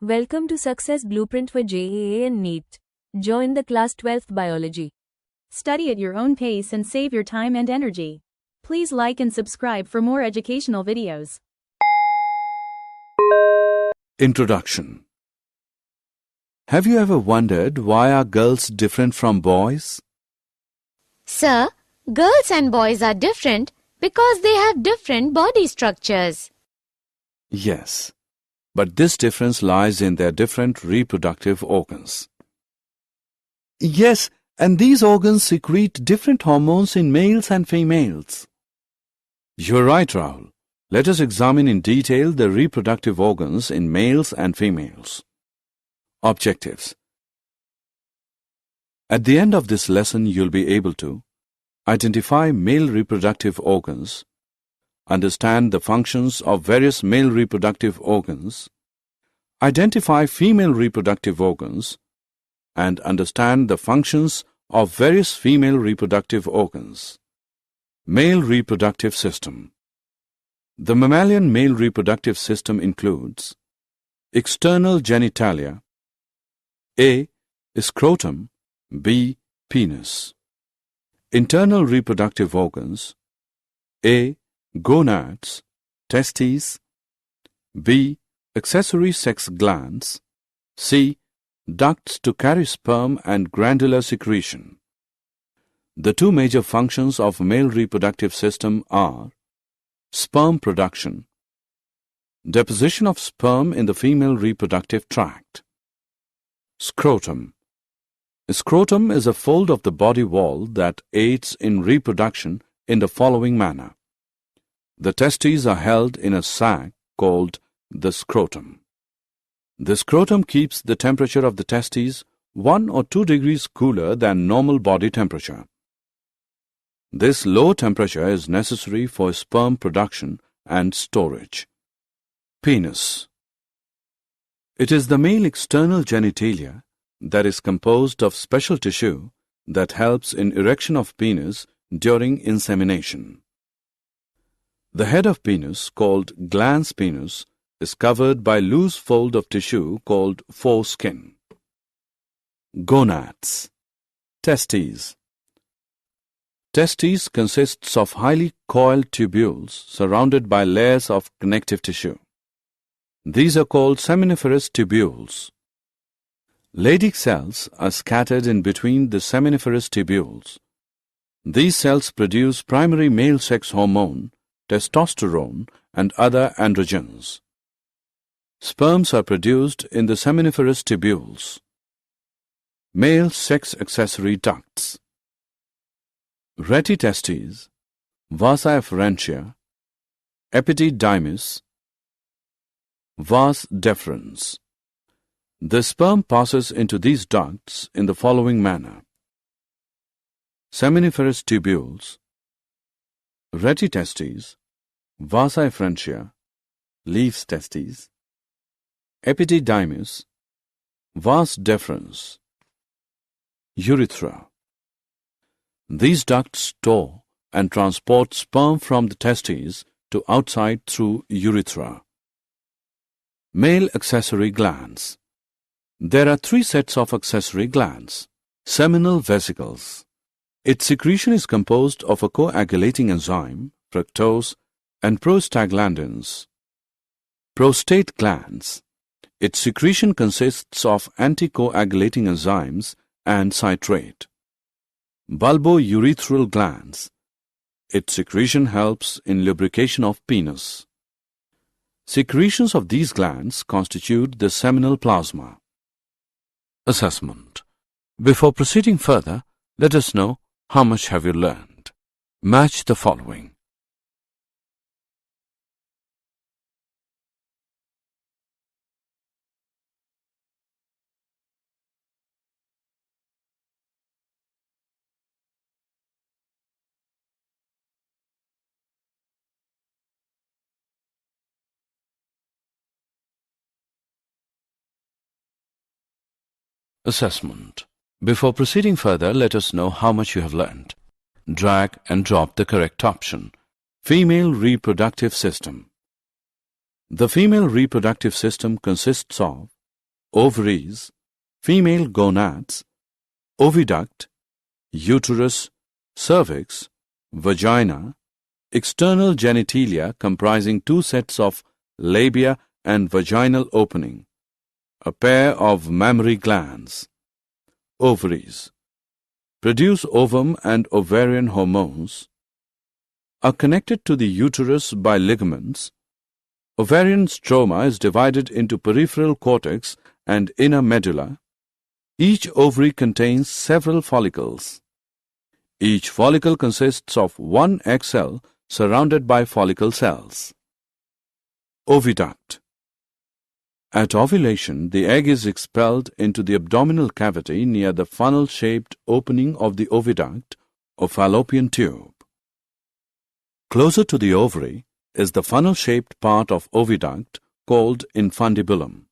Welcome to Success Blueprint for JEE and NEET. Join the class 12th Biology. Study at your own pace and save your time and energy. Please like and subscribe for more educational videos. Introduction. Have you ever wondered why are girls different from boys? Sir, girls and boys are different because they have different body structures. Yes, but this difference lies in their different reproductive organs. Yes, and these organs secrete different hormones in males and females. You're right, Rahul. Let us examine in detail the reproductive organs in males and females. Objectives. At the end of this lesson, you'll be able to identify male reproductive organs, understand the functions of various male reproductive organs, identify female reproductive organs, and understand the functions of various female reproductive organs. Male reproductive system. The mammalian male reproductive system includes external genitalia, A. Scrotum, B. Penis. Internal reproductive organs, A. Gonads, testes, B. Accessory sex glands, C. Ducts to carry sperm and glandular secretion. The two major functions of male reproductive system are sperm production, deposition of sperm in the female reproductive tract. Scrotum. Scrotum is a fold of the body wall that aids in reproduction in the following manner. The testes are held in a sac called the scrotum. The scrotum keeps the temperature of the testes 1 or 2 degrees cooler than normal body temperature. This low temperature is necessary for sperm production and storage. Penis. It is the male external genitalia that is composed of special tissue that helps in erection of penis during insemination. The head of penis, called glans penis, is covered by loose fold of tissue called foreskin. Gonads. Testes. Testes consists of highly coiled tubules surrounded by layers of connective tissue. These are called seminiferous tubules. Leydig cells are scattered in between the seminiferous tubules. These cells produce primary male sex hormone, testosterone, and other androgens. Sperms are produced in the seminiferous tubules. Male sex accessory ducts. Retitestes, vasa efferentia, epididymis, vas deferens. The sperm passes into these ducts in the following manner. Seminiferous tubules, retitestes, vasa efferentia, leaves testes, epididymis, vas deferens. Urethra. These ducts store and transport sperm from the testes to outside through urethra. Male accessory glands. There are 3 sets of accessory glands. Seminal vesicles. Its secretion is composed of a coagulating enzyme, fructose, and prostaglandins. Prostate glands. Its secretion consists of anticoagulating enzymes and citrate. Bulbourethral glands. Its secretion helps in lubrication of penis. Secretions of these glands constitute the seminal plasma. Assessment. Before proceeding further, let us know how much have you learned. Match the following. Assessment. Before proceeding further, let us know how much you have learned. Drag and drop the correct option. Female reproductive system. The female reproductive system consists of ovaries, female gonads, oviduct, uterus, cervix, vagina, external genitalia comprising two sets of labia and vaginal opening, a pair of mammary glands, ovaries, produce ovum and ovarian hormones, are connected to the uterus by ligaments. Ovarian stroma is divided into peripheral cortex and inner medulla. Each ovary contains several follicles. Each follicle consists of one egg cell surrounded by follicle cells. Oviduct. At ovulation, the egg is expelled into the abdominal cavity near the funnel-shaped opening of the oviduct or fallopian tube. Closer to the ovary is the funnel-shaped part of oviduct called infundibulum.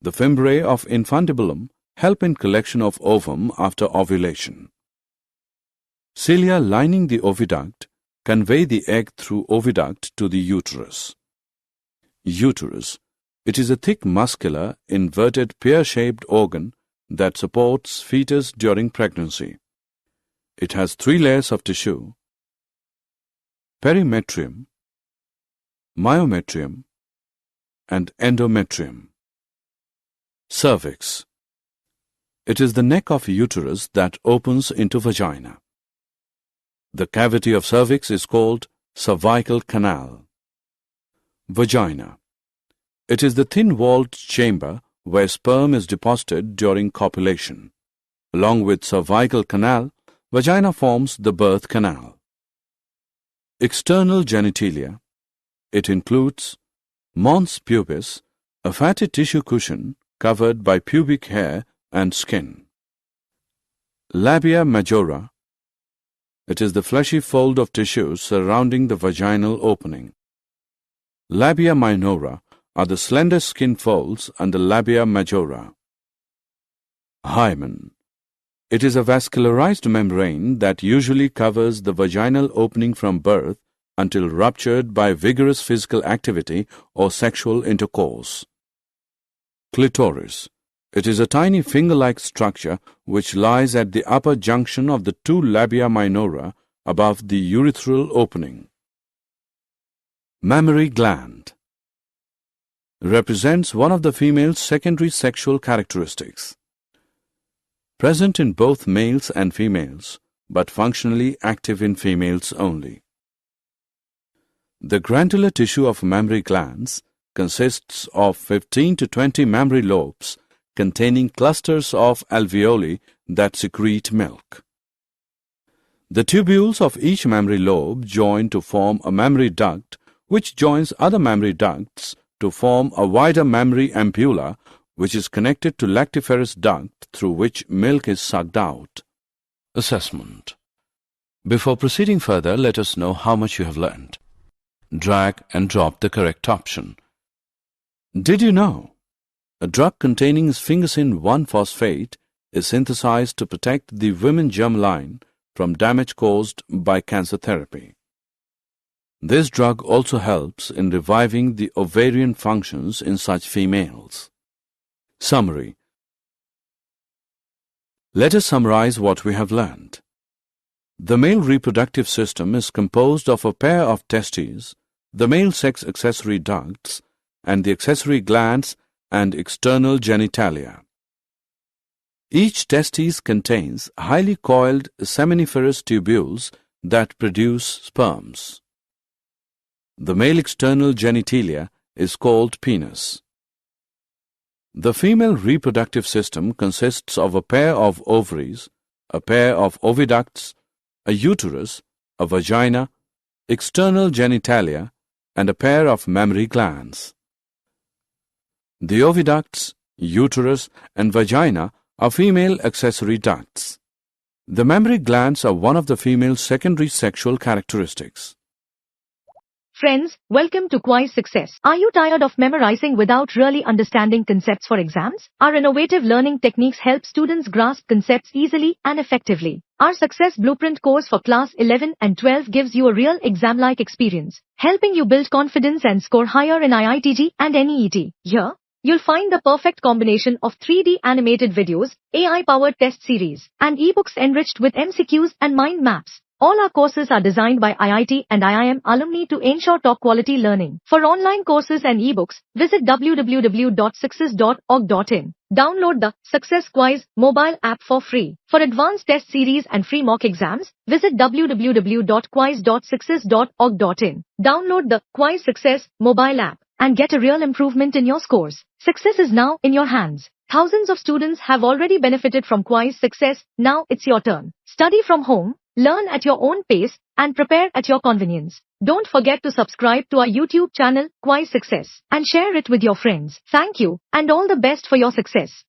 The fimbriae of infundibulum help in collection of ovum after ovulation. Cilia lining the oviduct convey the egg through oviduct to the uterus. Uterus. It is a thick muscular, inverted pear-shaped organ that supports fetus during pregnancy. It has 3 layers of tissue: perimetrium, myometrium, and endometrium. Cervix. It is the neck of uterus that opens into vagina. The cavity of cervix is called cervical canal. Vagina. It is the thin-walled chamber where sperm is deposited during copulation. Along with cervical canal, vagina forms the birth canal. External genitalia. It includes mons pubis, a fatty tissue cushion covered by pubic hair and skin. Labia majora. It is the fleshy fold of tissue surrounding the vaginal opening. Labia minora are the slender skin folds under labia majora. Hymen. It is a vascularized membrane that usually covers the vaginal opening from birth until ruptured by vigorous physical activity or sexual intercourse. Clitoris. It is a tiny finger-like structure which lies at the upper junction of the 2 labia minora above the urethral opening. Mammary gland. Represents one of the female's secondary sexual characteristics. Present in both males and females, but functionally active in females only. The glandular tissue of mammary glands consists of 15 to 20 mammary lobes containing clusters of alveoli that secrete milk. The tubules of each mammary lobe join to form a mammary duct, which joins other mammary ducts to form a wider mammary ampulla, which is connected to lactiferous duct through which milk is sucked out. Assessment. Before proceeding further, let us know how much you have learned. Drag and drop the correct option. Did you know? A drug containing sphingosine 1-phosphate is synthesized to protect the women germline from damage caused by cancer therapy. This drug also helps in reviving the ovarian functions in such females. Summary. Let us summarize what we have learned. The male reproductive system is composed of a pair of testes, the male sex accessory ducts, and the accessory glands and external genitalia. Each testis contains highly coiled seminiferous tubules that produce sperms. The male external genitalia is called penis. The female reproductive system consists of a pair of ovaries, a pair of oviducts, a uterus, a vagina, external genitalia, and a pair of mammary glands. The oviducts, uterus, and vagina are female accessory ducts. The mammary glands are one of the female's secondary sexual characteristics. Friends, welcome to Kwiiz Success. Are you tired of memorizing without really understanding concepts for exams? Our innovative learning techniques help students grasp concepts easily and effectively. Our Success Blueprint course for Class 11 and 12 gives you a real exam-like experience, helping you build confidence and score higher in IITG and NEET. Here, you'll find the perfect combination of 3D animated videos, AI-powered test series, and ebooks enriched with MCQs and mind maps. All our courses are designed by IIT and IIM alumni to ensure top-quality learning. For online courses and ebooks, visit www.success.org.in. Download the Success Kwiiz mobile app for free. For advanced test series and free mock exams, visit www.kwiiz.success.org.in. Download the Kwiiz Success mobile app and get a real improvement in your scores. Success is now in your hands. Thousands of students have already benefited from Kwiiz Success. Now it's your turn. Study from home, learn at your own pace, and prepare at your convenience. Don't forget to subscribe to our YouTube channel, Kwiiz Success, and share it with your friends. Thank you, and all the best for your success.